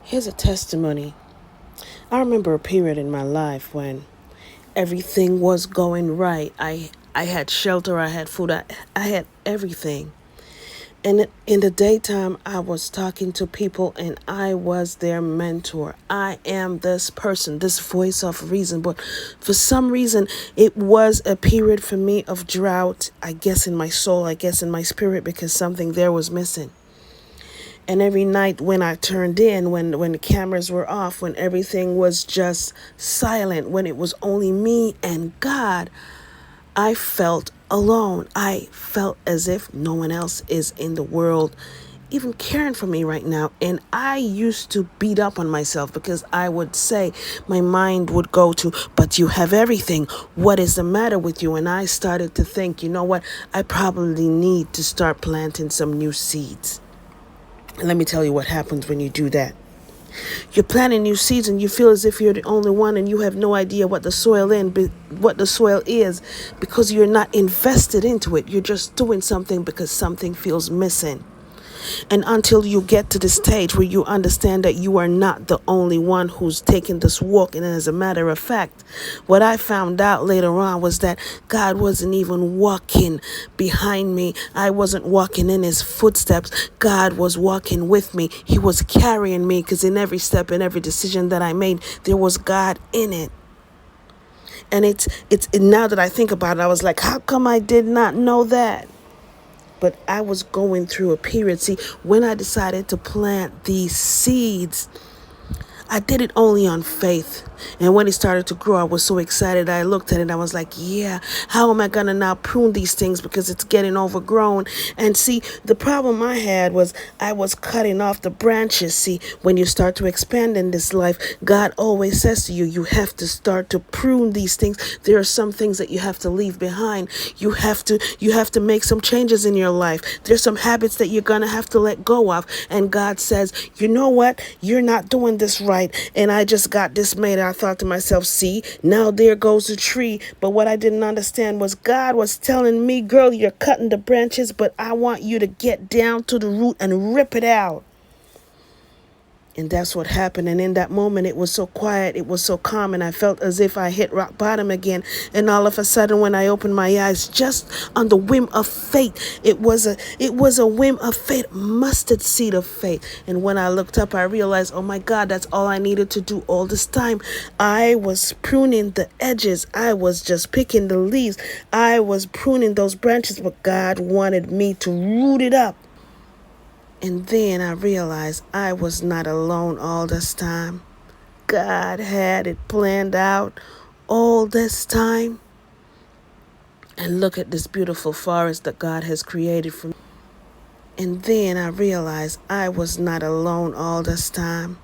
Here's a testimony. I remember a period in my life when everything was going right. I had shelter, I had food, I had everything. And in the daytime, I was talking to people and I was their mentor. I am this person, this voice of reason. But for some reason, it was a period for me of drought, I guess in my soul, I guess in my spirit, because something there was missing. And every night when I turned in, when the cameras were off, when everything was just silent, when it was only me and God, I felt alone. I felt as if no one else is in the world even caring for me right now. And I used to beat up on myself because I would say, my mind would go to, but you have everything. What is the matter with you? And I started to think, you know what? I probably need to start planting some new seeds. And let me tell you what happens when you do that. You're planting new seeds and you feel as if you're the only one and you have no idea what the soil is because you're not invested into it. You're just doing something because something feels missing. And until you get to the stage where you understand that you are not the only one who's taking this walk. And as a matter of fact, what I found out later on was that God wasn't even walking behind me. I wasn't walking in his footsteps. God was walking with me. He was carrying me because in every step and every decision that I made, there was God in it. And it's now that I think about it, I was like, how come I did not know that? But I was going through a period. See, when I decided to plant these seeds, I did it only on faith. And when it started to grow, I was so excited. I looked at it. I was like, yeah, how am I going to now prune these things because it's getting overgrown? And see, the problem I had was I was cutting off the branches. See, when you start to expand in this life, God always says to you, you have to start to prune these things. There are some things that you have to leave behind. You have to make some changes in your life. There's some habits that you're going to have to let go of. And God says, you know what? You're not doing this right. And I just got dismayed. I thought to myself, see, now there goes the tree. But what I didn't understand was God was telling me, girl, you're cutting the branches, but I want you to get down to the root and rip it out. And that's what happened. And in that moment, it was so quiet. It was so calm. And I felt as if I hit rock bottom again. And all of a sudden, when I opened my eyes, just on the whim of faith, it was a whim of faith, mustard seed of faith. And when I looked up, I realized, oh my God, that's all I needed to do all this time. I was pruning the edges. I was just picking the leaves. I was pruning those branches, but God wanted me to root it up. And then I realized I was not alone all this time. God had it planned out all this time. And look at this beautiful forest that God has created for me. And then I realized I was not alone all this time.